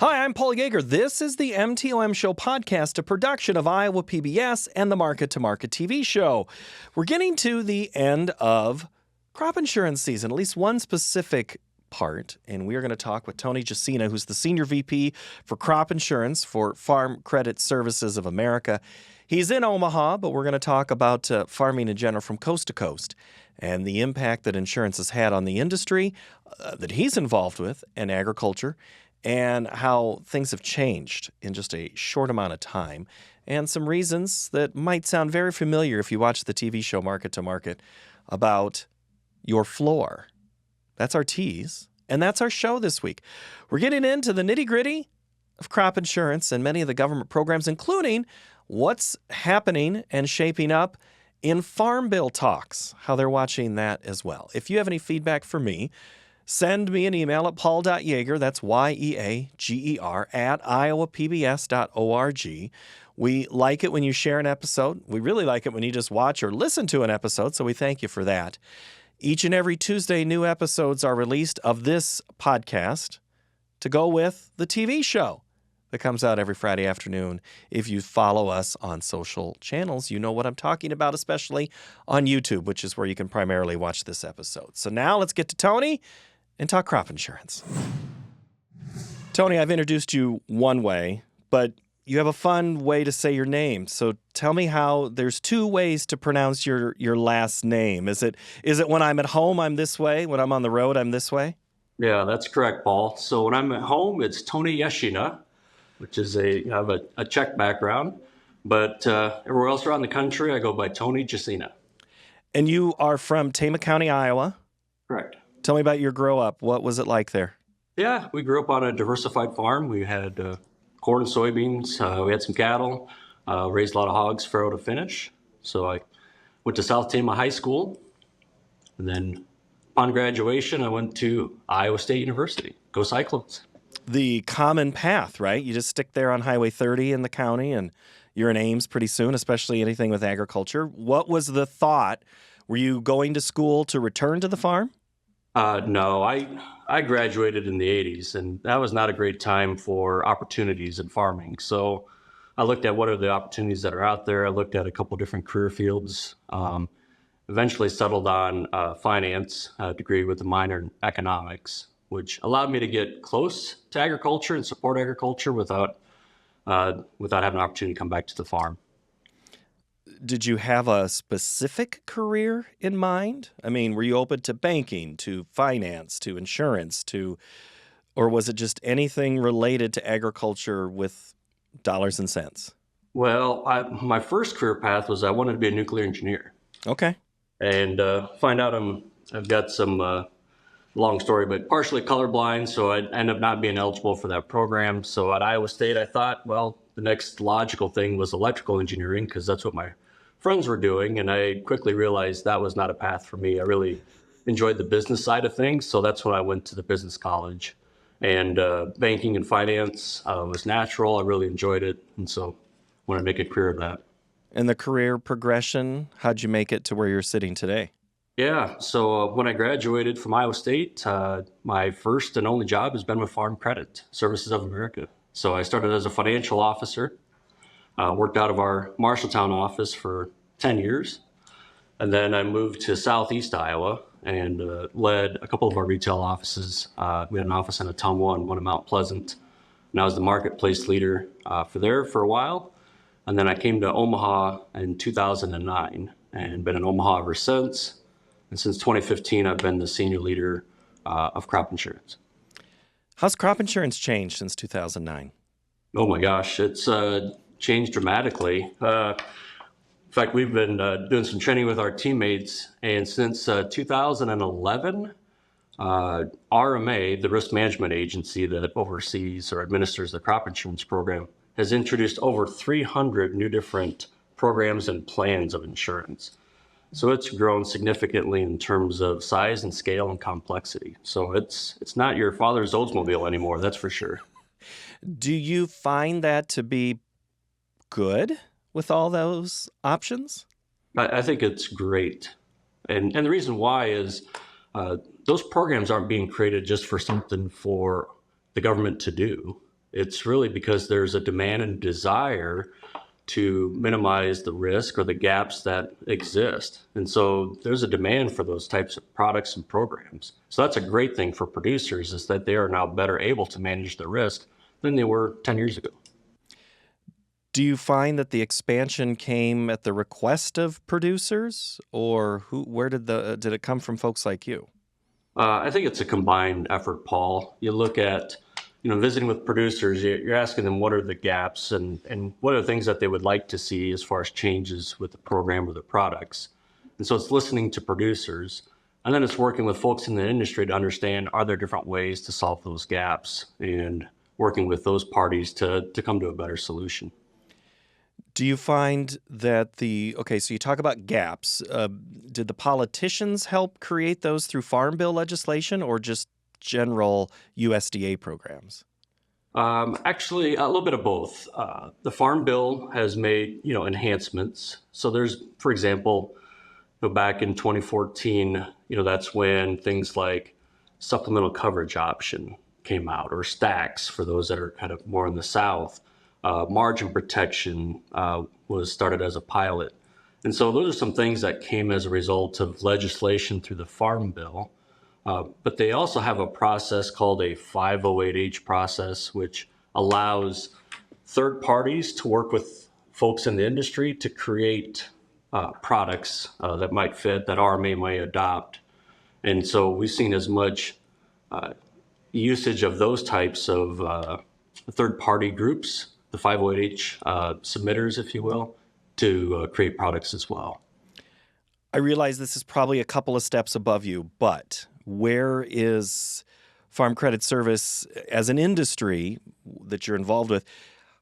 Hi, I'm Paul Yeager. This is the MTOM Show podcast, a production of Iowa PBS and the Market to Market TV show. We're getting to the end of crop insurance season, at least one specific part, and we are going to talk with Tony Jesina, who's the Senior VP for Crop Insurance for Farm Credit Services of America. He's in Omaha, but we're going to talk about farming in general from coast to coast and the impact that insurance has had on the industry that he's involved with and agriculture, and how things have changed in just a short amount of time, and some reasons that might sound very familiar if you watch the TV show Market to Market about your floor. That's our tease, and that's our show this week. We're getting into the nitty-gritty of crop insurance and many of the government programs, including what's happening and shaping up in Farm Bill talks, how they're watching that as well. If you have any feedback for me, send me an email at paul.yeager, that's Yeager, at iowapbs.org. We like it when you share an episode. We really like it when you just watch or listen to an episode, so we thank you for that. Each and every Tuesday, new episodes are released of this podcast to go with the TV show that comes out every Friday afternoon. If you follow us on social channels, you know what I'm talking about, especially on YouTube, which is where you can primarily watch this episode. So now let's get to Tony and talk crop insurance. Tony, I've introduced you one way, but you have a fun way to say your name. So tell me how there's two ways to pronounce your last name. Is it when I'm at home, I'm this way? When I'm on the road, I'm this way? Yeah, that's correct, Paul. So when I'm at home, it's Tony Jesina, which is I have a Czech background. But everywhere else around the country, I go by Tony Jesina. And you are from Tama County, Iowa? Correct. Tell me about your grow up. What was it like there? Yeah, we grew up on a diversified farm. We had corn and soybeans. We had some cattle, raised a lot of hogs, farrow to finish. So I went to South Tama High School. And then upon graduation, I went to Iowa State University. Go Cyclones. The common path, right? You just stick there on Highway 30 in the county and you're in Ames pretty soon, especially anything with agriculture. What was the thought? Were you going to school to return to the farm? No, I graduated in the 80s, and that was not a great time for opportunities in farming. So I looked at what are the opportunities that are out there. I looked at a couple different career fields, eventually settled on finance, a degree with a minor in economics, which allowed me to get close to agriculture and support agriculture without having an opportunity to come back to the farm. Did you have a specific career in mind? I mean, were you open to banking, to finance, to insurance, or was it just anything related to agriculture with dollars and cents? Well, my first career path was I wanted to be a nuclear engineer. Okay. And find out I've got some long story, but partially colorblind, so I ended up not being eligible for that program. So at Iowa State, I thought, well, the next logical thing was electrical engineering because that's what my friends were doing, and I quickly realized that was not a path for me. I really enjoyed the business side of things, so that's when I went to the business college. And banking and finance was natural. I really enjoyed it, and so I want to make a career of that. And the career progression, how'd you make it to where you're sitting today? Yeah, so when I graduated from Iowa State, my first and only job has been with Farm Credit Services of America. So I started as a financial officer, worked out of our Marshalltown office for 10 years. And then I moved to Southeast Iowa and led a couple of our retail offices. We had an office in Ottumwa and one in Mount Pleasant. And I was the marketplace leader for a while. And then I came to Omaha in 2009 and been in Omaha ever since. And since 2015, I've been the senior leader of crop insurance. How's crop insurance changed since 2009? Oh my gosh, it's changed dramatically. In fact, we've been doing some training with our teammates, and since 2011, RMA, the risk management agency that oversees or administers the crop insurance program, has introduced over 300 new different programs and plans of insurance. So it's grown significantly in terms of size and scale and complexity. So it's not your father's Oldsmobile anymore, that's for sure. Do you find that to be good with all those options? I think it's great. And the reason why is those programs aren't being created just for something for the government to do. It's really because there's a demand and desire to minimize the risk or the gaps that exist. And so there's a demand for those types of products and programs. So that's a great thing for producers, is that they are now better able to manage the risk than they were 10 years ago. Do you find that the expansion came at the request of producers, or where did it come from folks like you? I think it's a combined effort, Paul. You look at, visiting with producers, you're asking them what are the gaps and what are the things that they would like to see as far as changes with the program or the products. And so it's listening to producers, and then it's working with folks in the industry to understand, are there different ways to solve those gaps, and working with those parties to come to a better solution. Do you find that so you talk about gaps. Did the politicians help create those through Farm Bill legislation or just general USDA programs? Actually, a little bit of both. The Farm Bill has made, enhancements. So there's, for example, back in 2014, that's when things like supplemental coverage option came out, or stacks for those that are kind of more in the South. Margin protection was started as a pilot. And so those are some things that came as a result of legislation through the Farm Bill. But they also have a process called a 508H process, which allows third parties to work with folks in the industry to create products that might fit, that RMA may adopt. And so we've seen as much usage of those types of third-party groups, the 508H submitters, if you will, to create products as well. I realize this is probably a couple of steps above you, but where is Farm Credit Service as an industry that you're involved with?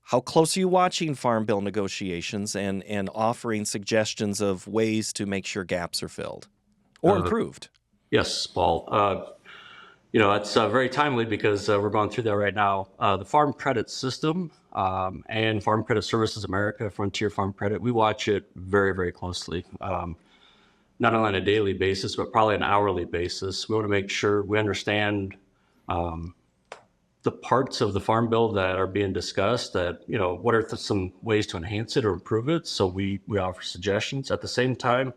How close are you watching Farm Bill negotiations and offering suggestions of ways to make sure gaps are filled or improved? Yes, Paul. It's very timely because we're going through that right now. The Farm Credit System and Farm Credit Services America, Frontier Farm Credit, we watch it very, very closely. Not only on a daily basis, but probably an hourly basis. We want to make sure we understand the parts of the Farm Bill that are being discussed, that, what are some ways to enhance it or improve it. So we offer suggestions. At the same time,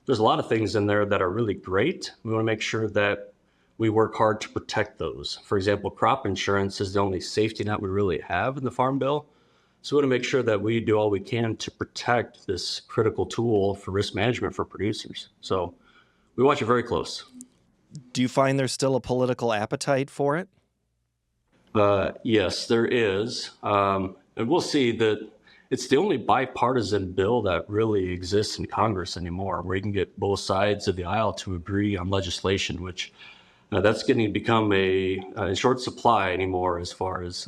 there's a lot of things in there that are really great. We want to make sure that we work hard to protect those. For example, crop insurance is the only safety net we really have in the Farm Bill. So we want to make sure that we do all we can to protect this critical tool for risk management for producers. So we watch it very close. Do you find there's still a political appetite for it? Yes, there is. And we'll see that it's the only bipartisan bill that really exists in Congress anymore, where you can get both sides of the aisle to agree on legislation, which that's getting to become a short supply anymore as far as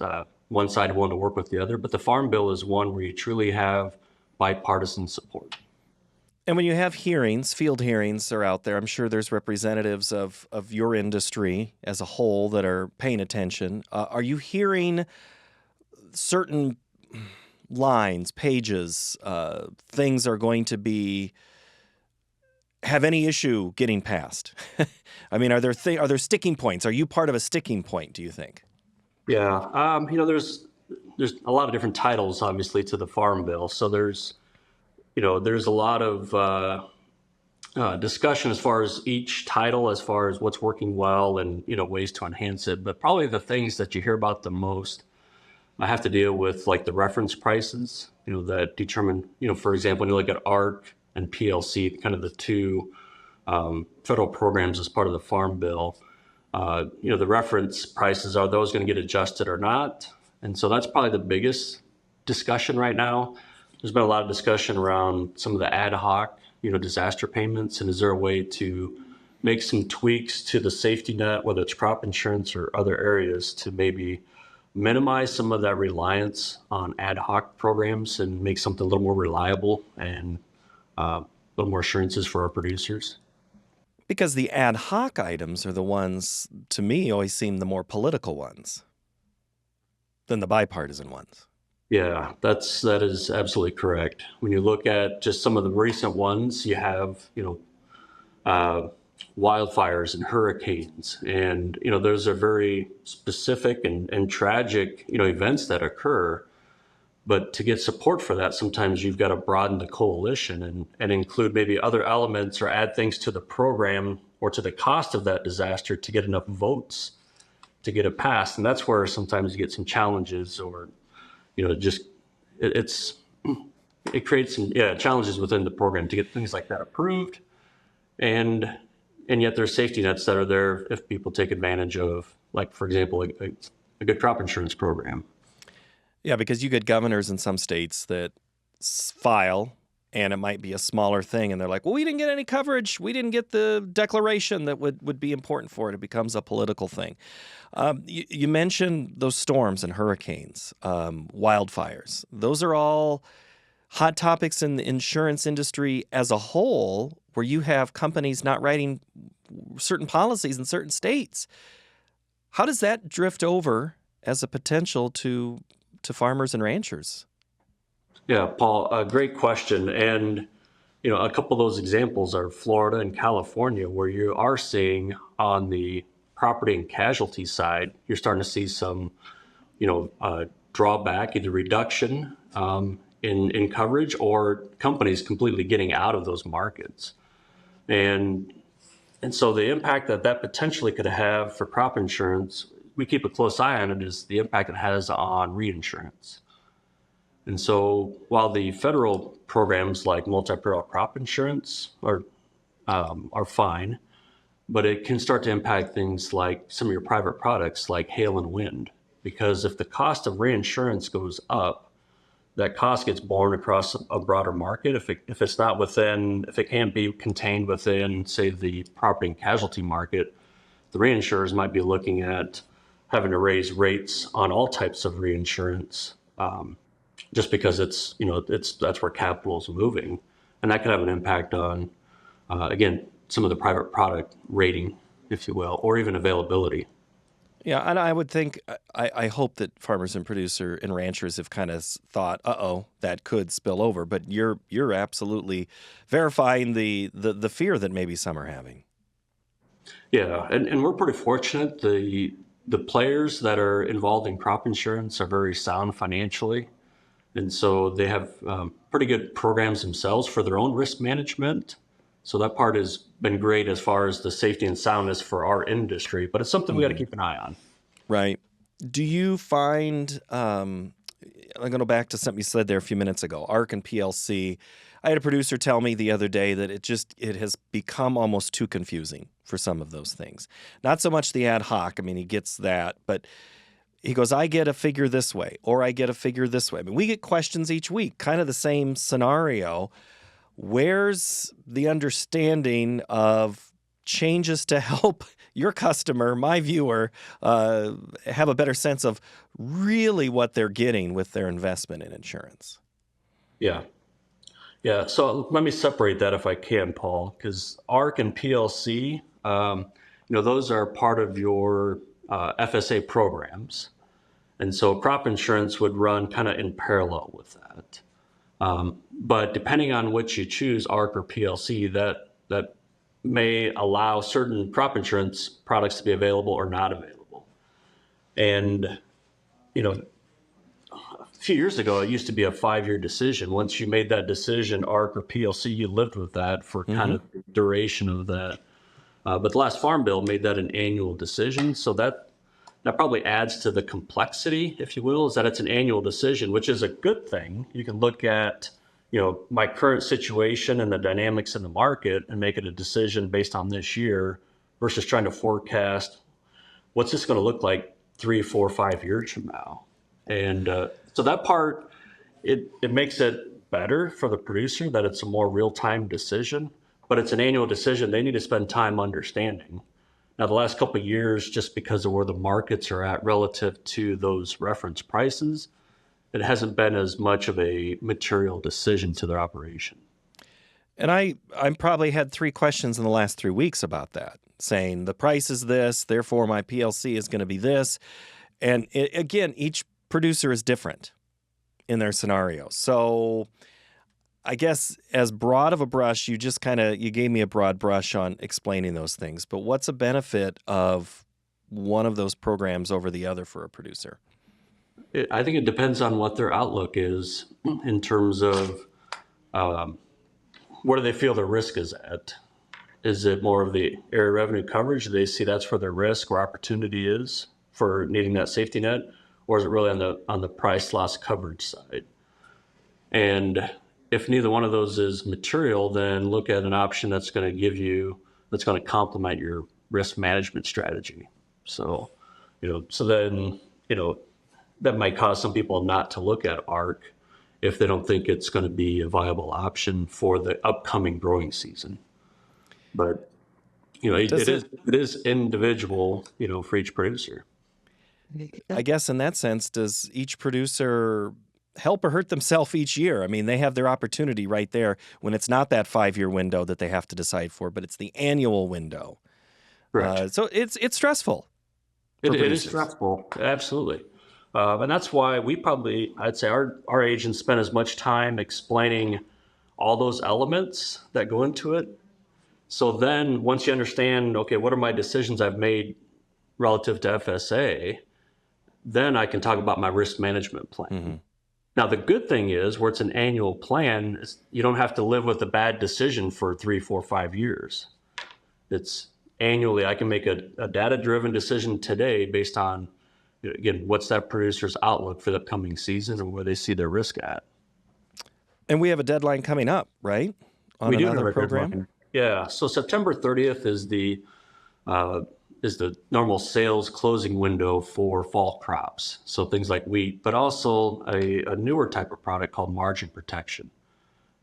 one side willing to work with the other. But the Farm Bill is one where you truly have bipartisan support. And when you have hearings, field hearings are out there, I'm sure there's representatives of your industry as a whole that are paying attention. Are you hearing certain lines, pages, things are going to have any issue getting passed? I mean, are there sticking points? Are you part of a sticking point, do you think? Yeah, there's a lot of different titles, obviously, to the Farm Bill. So there's a lot of discussion as far as each title, as far as what's working well and, ways to enhance it. But probably the things that you hear about the most have to deal with, like the reference prices, that determine, for example, when you look at ARC and PLC, kind of the two federal programs as part of the Farm Bill, the reference prices, are those going to get adjusted or not? And so that's probably the biggest discussion right now. There's been a lot of discussion around some of the ad hoc, disaster payments, and is there a way to make some tweaks to the safety net, whether it's crop insurance or other areas, to maybe minimize some of that reliance on ad hoc programs and make something a little more reliable and a little more assurances for our producers? Because the ad hoc items are the ones, to me, always seem the more political ones than the bipartisan ones. Yeah, that is absolutely correct. When you look at just some of the recent ones, you have, wildfires and hurricanes. And, those are very specific and tragic, events that occur. But to get support for that, sometimes you've got to broaden the coalition and include maybe other elements or add things to the program or to the cost of that disaster to get enough votes to get it passed. And that's where sometimes you get some challenges or, just it creates some challenges within the program to get things like that approved. And yet there's safety nets that are there if people take advantage of, like, for example, a good crop insurance program. Yeah, because you get governors in some states that file, and it might be a smaller thing, and they're like, well, we didn't get any coverage. We didn't get the declaration that would be important for it. It becomes a political thing. You mentioned those storms and hurricanes, wildfires. Those are all hot topics in the insurance industry as a whole, where you have companies not writing certain policies in certain states. How does that drift over as a potential to farmers and ranchers? Yeah, Paul, a great question. And, a couple of those examples are Florida and California, where you are seeing on the property and casualty side, you're starting to see some, drawback, either reduction in coverage or companies completely getting out of those markets. And so the impact that potentially could have for crop insurance, we keep a close eye on it, is the impact it has on reinsurance. And so while the federal programs like multi-peril crop insurance are fine, but it can start to impact things like some of your private products like hail and wind. Because if the cost of reinsurance goes up, that cost gets borne across a broader market. If it can't be contained within, say, the property and casualty market, the reinsurers might be looking at having to raise rates on all types of reinsurance, just because that's where capital is moving, and that could have an impact on, again, some of the private product rating, if you will, or even availability. Yeah, and I would think, I hope that farmers and producer and ranchers have kind of thought, that could spill over. But you're absolutely verifying the fear that maybe some are having. Yeah, and we're pretty fortunate. The players that are involved in crop insurance are very sound financially. And so they have pretty good programs themselves for their own risk management. So that part has been great as far as the safety and soundness for our industry, but it's something we got to keep an eye on. Right. Do you find, I'm going to go back to something you said there a few minutes ago, ARC and PLC. I had a producer tell me the other day that it has become almost too confusing for some of those things. Not so much the ad hoc. I mean, he gets that, but he goes, I get a figure this way, or I get a figure this way. I mean, we get questions each week, kind of the same scenario. Where's the understanding of changes to help your customer, my viewer, have a better sense of really what they're getting with their investment in insurance? Yeah. Yeah. So let me separate that if I can, Paul, because ARC and PLC, those are part of your FSA programs. And so crop insurance would run kind of in parallel with that. But depending on which you choose, ARC or PLC, that may allow certain crop insurance products to be available or not available. And, a few years ago, it used to be a 5-year decision. Once you made that decision, ARC or PLC, you lived with that for kind of the duration of that. But the last Farm Bill made that an annual decision. So that probably adds to the complexity, if you will, is that it's an annual decision, which is a good thing. You can look at, my current situation and the dynamics in the market and make it a decision based on this year versus trying to forecast what's this going to look like 3, 4, 5 years from now. And so that part, it makes it better for the producer that it's a more real-time decision, but it's an annual decision they need to spend time understanding. Now, the last couple of years, just because of where the markets are at relative to those reference prices, it hasn't been as much of a material decision to their operation. And I probably had 3 questions in the last 3 weeks about that, saying the price is this, therefore my PLC is going to be this. And again, each producer is different in their scenario. So I guess as broad of a brush, you gave me a broad brush on explaining those things. But what's a benefit of one of those programs over the other for a producer? I think it depends on what their outlook is in terms of where do they feel their risk is at. Is it more of the area revenue coverage? Do they see that's where their risk or opportunity is for needing that safety net? Or is it really on the price loss coverage side? And if neither one of those is material, then look at an option that's going to complement your risk management strategy. So, then, that might cause some people not to look at ARC if they don't think it's going to be a viable option for the upcoming growing season. But, it is individual, for each producer. I guess in that sense, does each producer help or hurt themselves each year? I mean, they have their opportunity right there when it's not that 5-year window that they have to decide for, but it's the annual window. Correct. So it's stressful. It is stressful, absolutely. And that's why I'd say our agents spend as much time explaining all those elements that go into it. So then once you understand, okay, what are my decisions I've made relative to FSA, then I can talk about my risk management plan. Mm-hmm. Now, the good thing is where it's an annual plan, you don't have to live with a bad decision for 3, 4, 5 years. It's annually. I can make a data-driven decision today based on, again, what's that producer's outlook for the upcoming season and where they see their risk at. And we have a deadline coming up, right? On another program? Deadline. Yeah. So September 30th is the normal sales closing window for fall crops. So things like wheat, but also a newer type of product called margin protection.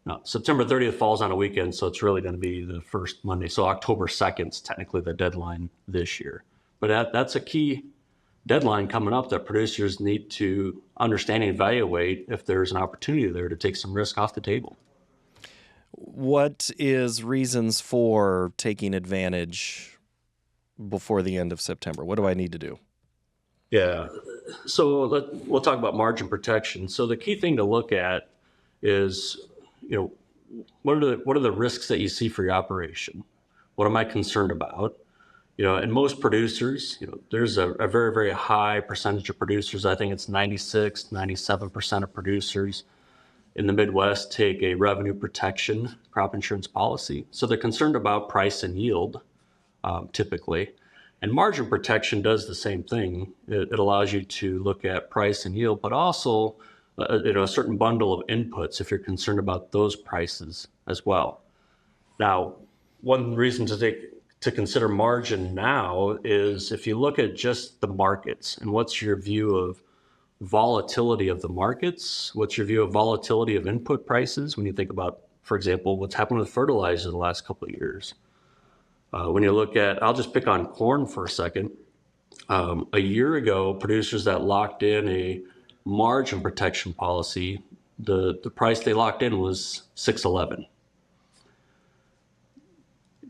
Now, September 30th falls on a weekend, so it's really going to be the first Monday. So October 2nd is technically the deadline this year. But that's a key deadline coming up that producers need to understand and evaluate if there's an opportunity there to take some risk off the table. What is reasons for taking advantage before the end of September? What do I need to do? Yeah. So we'll talk about margin protection. So the key thing to look at is, what are the risks that you see for your operation? What am I concerned about? And most producers, there's a very, very high percentage of producers. I think it's 96, 97% of producers in the Midwest take a revenue protection crop insurance policy. So they're concerned about price and yield, typically. And margin protection does the same thing. It allows you to look at price and yield, but also a certain bundle of inputs if you're concerned about those prices as well. Now, one reason to consider margin now is if you look at just the markets and what's your view of volatility of the markets, what's your view of volatility of input prices when you think about, for example, what's happened with fertilizer the last couple of years. When you look at, I'll just pick on corn for a second. A year ago, producers that locked in a margin protection policy, the price they locked in was $6.11.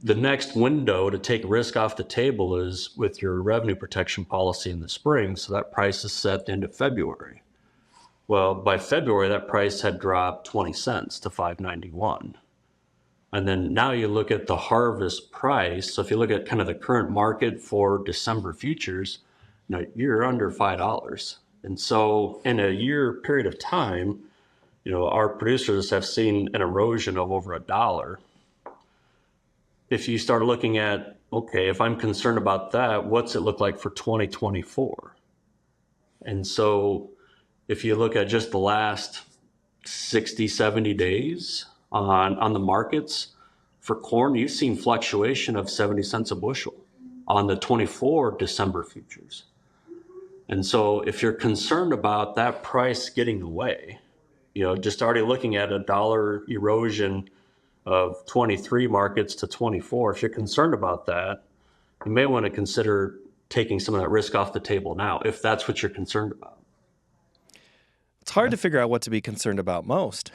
The next window to take risk off the table is with your revenue protection policy in the spring, so that price is set into February. Well, by February, that price had dropped 20 cents to $5.91. And then now you look at the harvest price. So if you look at kind of the current market for December futures, you're under $5. And so in a year period of time, our producers have seen an erosion of over $1. If you start looking at, okay, if I'm concerned about that, what's it look like for 2024? And so if you look at just the last 60, 70 days on the markets for corn, you've seen fluctuation of 70 cents a bushel on the 24 December futures. And so if you're concerned about that price getting away, just already looking at $1 erosion of 23 markets to 24, if you're concerned about that, you may want to consider taking some of that risk off the table now, if that's what you're concerned about. It's hard to figure out what to be concerned about most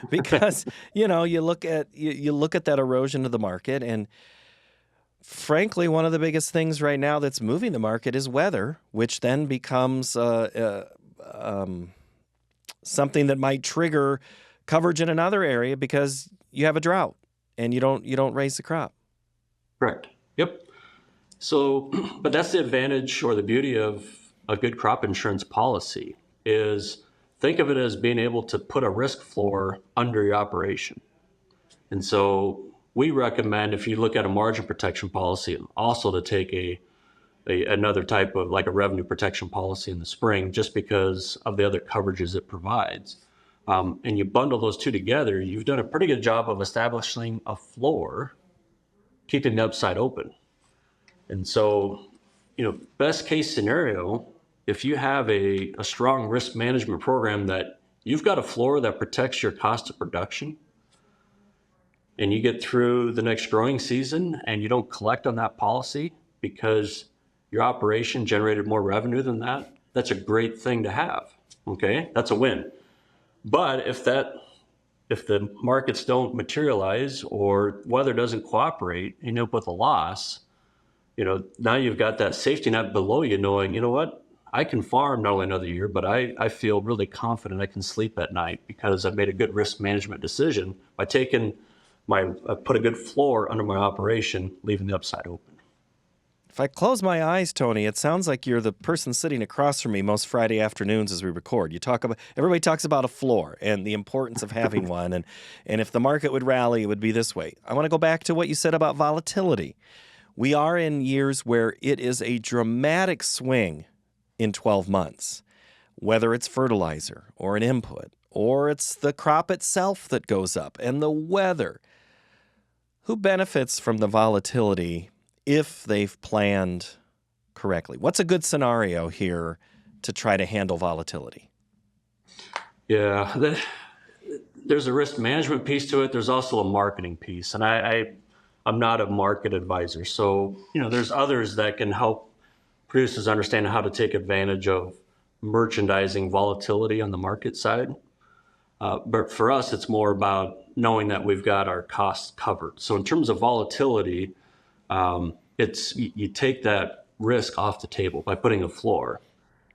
because, you look at that erosion of the market, and frankly, one of the biggest things right now that's moving the market is weather, which then becomes something that might trigger coverage in another area because you have a drought and you don't raise the crop. Correct. Yep. So, but that's the advantage or the beauty of a good crop insurance policy is think of it as being able to put a risk floor under your operation. And so we recommend, if you look at a margin protection policy, also to take another type of like a revenue protection policy in the spring, just because of the other coverages it provides. And you bundle those two together, you've done a pretty good job of establishing a floor, keeping the upside open. And so, best case scenario, if you have a strong risk management program that you've got a floor that protects your cost of production, and you get through the next growing season and you don't collect on that policy because your operation generated more revenue than that, that's a great thing to have. Okay, that's a win. But if the markets don't materialize or weather doesn't cooperate, and you end up with a loss, now you've got that safety net below you, knowing, you know what, I can farm not only another year, but I feel really confident I can sleep at night because I've made a good risk management decision by put a good floor under my operation, leaving the upside open. If I close my eyes, Tony, it sounds like you're the person sitting across from me most Friday afternoons as we record. Everybody talks about a floor and the importance of having one, and if the market would rally, it would be this way. I want to go back to what you said about volatility. We are in years where it is a dramatic swing in 12 months, whether it's fertilizer or an input, or it's the crop itself that goes up and the weather. Who benefits from the volatility if they've planned correctly? What's a good scenario here to try to handle volatility? Yeah, there's a risk management piece to it. There's also a marketing piece. And I'm not a market advisor. So, there's others that can help producers understand how to take advantage of merchandising volatility on the market side. But for us, it's more about knowing that we've got our costs covered. So in terms of volatility, you take that risk off the table by putting a floor.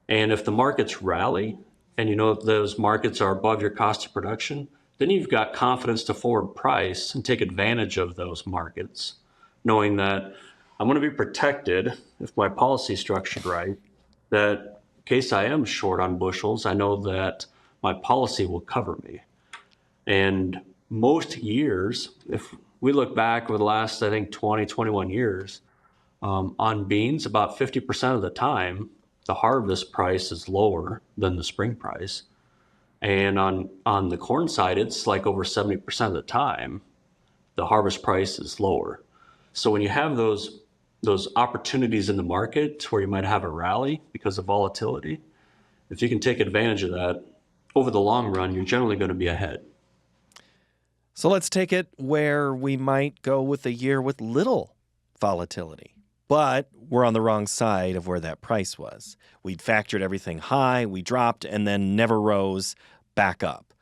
And if the markets rally and those markets are above your cost of production, then you've got confidence to forward price and take advantage of those markets, knowing that I'm going to be protected if my policy is structured right, that in case I am short on bushels, I know that my policy will cover me. And most years, if we look back over the last, 20, 21 years, on beans, about 50% of the time, the harvest price is lower than the spring price. And on the corn side, it's like over 70% of the time, the harvest price is lower. So when you have those opportunities in the market where you might have a rally because of volatility, if you can take advantage of that, over the long run, you're generally going to be ahead. So let's take it where we might go with a year with little volatility, but we're on the wrong side of where that price was. We'd factored everything high, we dropped, and then never rose back up.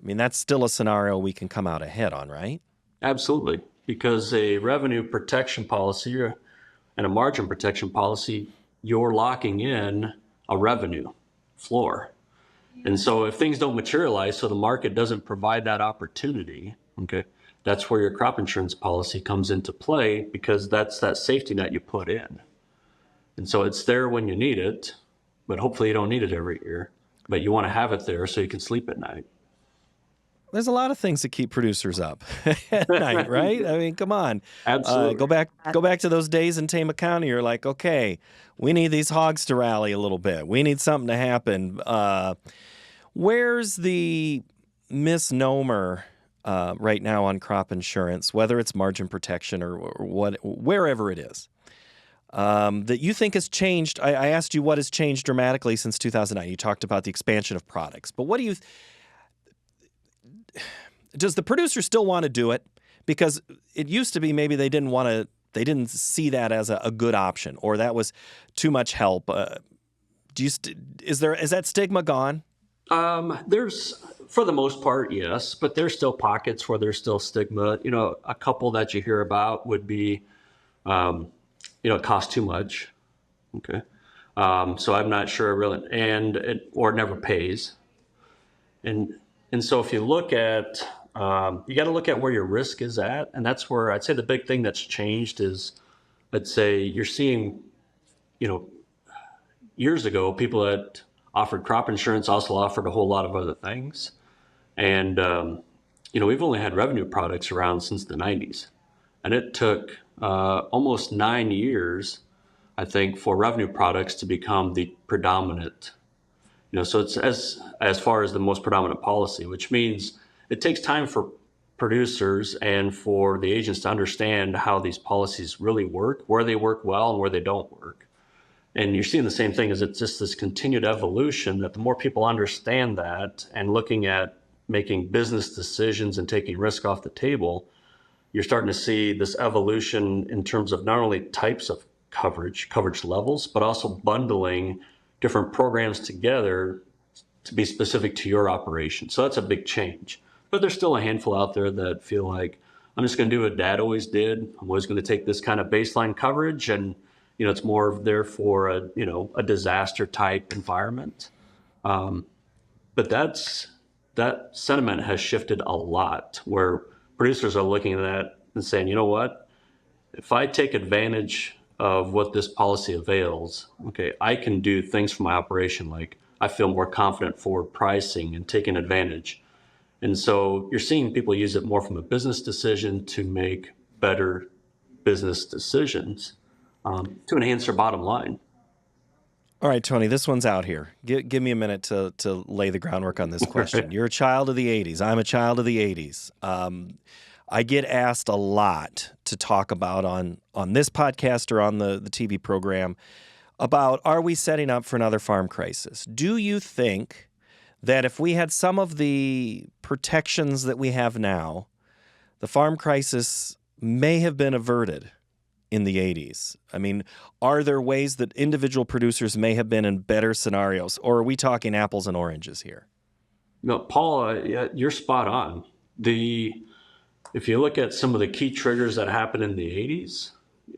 I mean, that's still a scenario we can come out ahead on, right? Absolutely, because a revenue protection policy and a margin protection policy, you're locking in a revenue floor. And so if things don't materialize, so the market doesn't provide that opportunity, okay, that's where your crop insurance policy comes into play, because that's that safety net you put in. And so it's there when you need it, but hopefully you don't need it every year. But you want to have it there so you can sleep at night. There's a lot of things that keep producers up at night, right? I mean, come on. Absolutely. Go back to those days in Tama County. You're like, okay, we need these hogs to rally a little bit. We need something to happen. Where's the misnomer right now on crop insurance, whether it's margin protection or wherever it is, that you think has changed? I asked you what has changed dramatically since 2009. You talked about the expansion of products, but what do you? Does the producer still want to do it? Because it used to be maybe they didn't see that as a good option, or that was too much help. Is that stigma gone? There's, for the most part, yes, but there's still pockets where there's still stigma. A couple that you hear about would be, it costs too much. Okay. So I'm not sure really, or it never pays. And And so if you look at, you got to look at where your risk is at. And that's where I'd say the big thing that's changed is, let's say you're seeing, you know, years ago, people that offered crop insurance also offered a whole lot of other things. And, we've only had revenue products around since the 90s. And it took almost 9 years, I think, for revenue products to become the predominant. So it's as far as the most predominant policy, which means it takes time for producers and for the agents to understand how these policies really work, where they work well and where they don't work. And you're seeing the same thing as it's just this continued evolution that the more people understand that and looking at making business decisions and taking risk off the table, you're starting to see this evolution in terms of not only types of coverage levels, but also bundling different programs together to be specific to your operation. So that's a big change. But there's still a handful out there that feel like, I'm just going to do what dad always did. I'm always going to take this kind of baseline coverage, and it's more there for a disaster type environment. But that sentiment has shifted a lot, where producers are looking at that and saying, you know what, if I take advantage of what this policy avails, okay, I can do things for my operation, like I feel more confident forward pricing and taking advantage. And so you're seeing people use it more from a business decision to make better business decisions, to enhance their bottom line. All right, Tony, this one's out here. Give me a minute to lay the groundwork on this question. You're a child of the 80s. I'm a child of the 80s. I get asked a lot to talk about on this podcast or on the TV program about, are we setting up for another farm crisis? Do you think that if we had some of the protections that we have now, the farm crisis may have been averted in the 80s? I mean, are there ways that individual producers may have been in better scenarios, or are we talking apples and oranges here? No, Paul, you're spot on. If you look at some of the key triggers that happened in the 80s,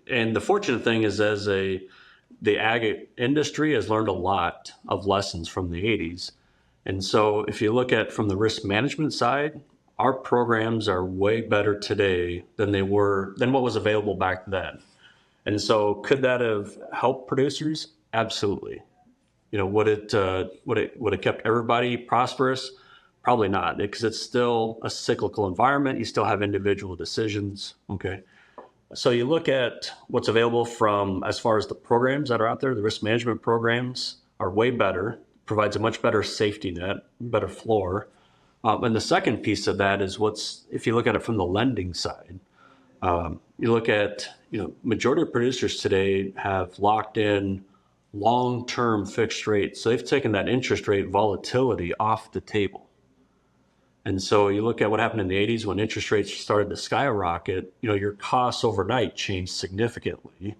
and the fortunate thing is, the ag industry has learned a lot of lessons from the 80s. And so if you look at from the risk management side, our programs are way better today than what was available back then. And so could that have helped producers? Absolutely. Would it kept everybody prosperous? Probably not, because it's still a cyclical environment. You still have individual decisions. Okay. So you look at what's available from, as far as the programs that are out there, the risk management programs are way better, provides a much better safety net, better floor. And the second piece of that is if you look at it from the lending side, you look at, majority of producers today have locked in long-term fixed rates. So they've taken that interest rate volatility off the table. And so you look at what happened in the 80s when interest rates started to skyrocket, your costs overnight changed significantly. And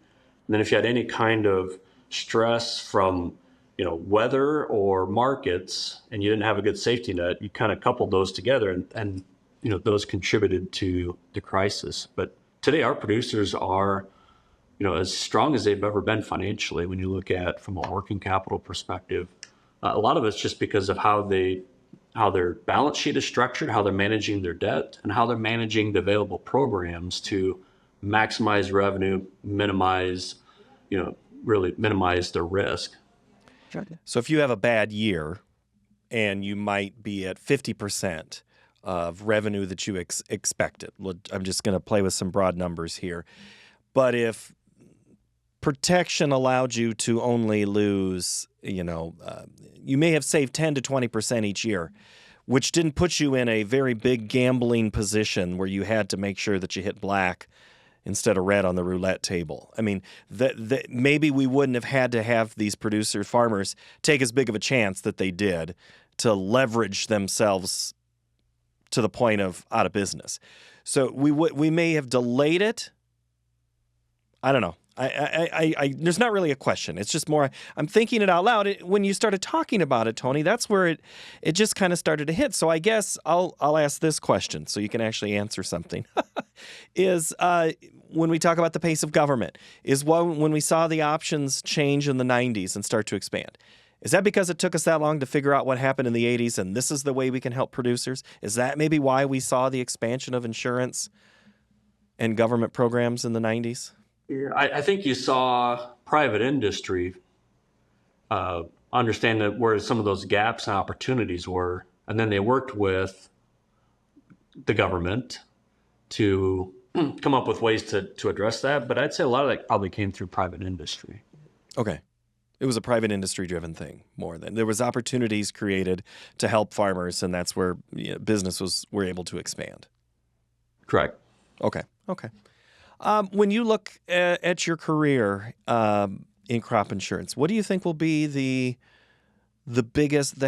then if you had any kind of stress from, weather or markets, and you didn't have a good safety net, you kind of coupled those together, and those contributed to the crisis. But today our producers are, as strong as they've ever been financially when you look at from a working capital perspective. A lot of it's just because of how their balance sheet is structured, how they're managing their debt, and how they're managing the available programs to maximize revenue, really minimize their risk. So if you have a bad year and you might be at 50% of revenue that you expected, I'm just going to play with some broad numbers here. But if protection allowed you to only lose, you may have saved 10 to 20% each year, which didn't put you in a very big gambling position where you had to make sure that you hit black instead of red on the roulette table. I mean, that maybe we wouldn't have had to have these farmers take as big of a chance that they did to leverage themselves to the point of out of business. So we may have delayed it. I don't know. There's not really a question. It's just more, I'm thinking it out loud. When you started talking about it, Tony, that's where it just kind of started to hit. So I guess I'll ask this question so you can actually answer something. Is when we talk about the pace of government, when we saw the options change in the 90s and start to expand, Is that because it took us that long to figure out what happened in the 80s and this is the way we can help producers? Is that maybe why we saw the expansion of insurance and government programs in the 90s? Yeah, I think you saw private industry understand that where some of those gaps and opportunities were, and then they worked with the government to come up with ways to address that. But I'd say a lot of that probably came through private industry. Okay. It was a private industry-driven thing more than. There was opportunities created to help farmers, and that's where were able to expand. Correct. Okay. When you look at your career in crop insurance, what do you think will be the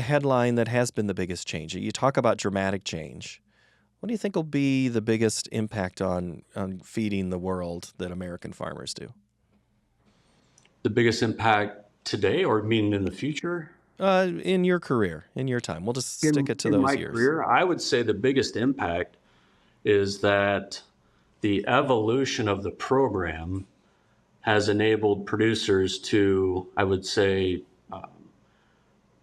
headline that has been the biggest change? You talk about dramatic change. What do you think will be the biggest impact on feeding the world that American farmers do? The biggest impact today, or meaning in the future? In your career, in your time. We'll just stick it to those years. In my career, I would say the biggest impact is that the evolution of the program has enabled producers to, I would say,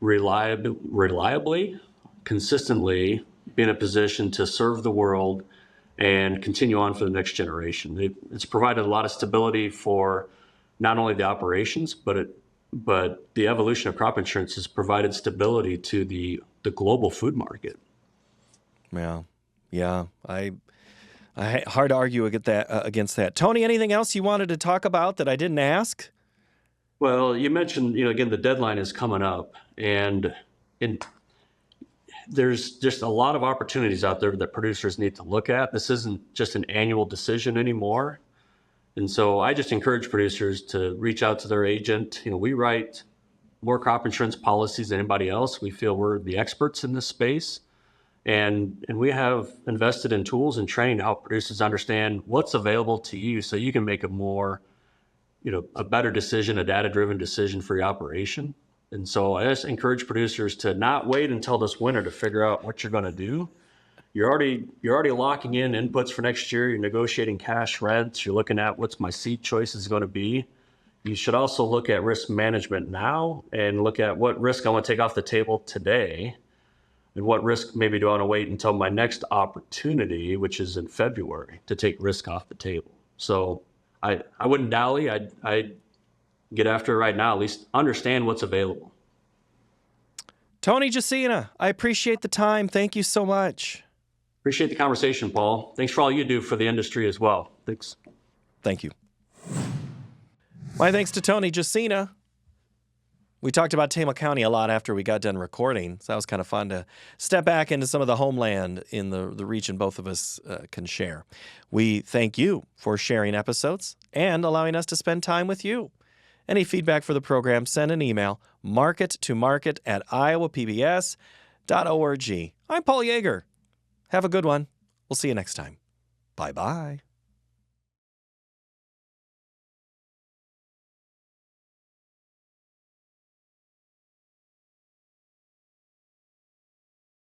reliably, consistently be in a position to serve the world and continue on for the next generation. It's provided a lot of stability for not only the operations, but the evolution of crop insurance has provided stability to the global food market. Yeah. I hard to argue against that. Tony, anything else you wanted to talk about that I didn't ask? Well, you mentioned, again, the deadline is coming up, and there's just a lot of opportunities out there that producers need to look at. This isn't just an annual decision anymore. And so I just encourage producers to reach out to their agent. We write more crop insurance policies than anybody else. We feel we're the experts in this space. And we have invested in tools and training to help producers understand what's available to you so you can make a better decision, a data-driven decision for your operation. And so I just encourage producers to not wait until this winter to figure out what you're going to do. You're already locking in inputs for next year. You're negotiating cash rents. You're looking at what's my seed choice is going to be. You should also look at risk management now and look at what risk I want to take off the table today and what risk maybe do I want to wait until my next opportunity, which is in February, to take risk off the table. So I wouldn't dally. I'd get after it right now, at least understand what's available. Tony Jesina, I appreciate the time. Thank you so much. Appreciate the conversation, Paul. Thanks for all you do for the industry as well. Thanks. Thank you. My thanks to Tony Jesina. We talked about Tama County a lot after we got done recording, so that was kind of fun to step back into some of the homeland in the region both of us can share. We thank you for sharing episodes and allowing us to spend time with you. Any feedback for the program, send an email, market@iowapbs.org. I'm Paul Yeager. Have a good one. We'll see you next time. Bye-bye.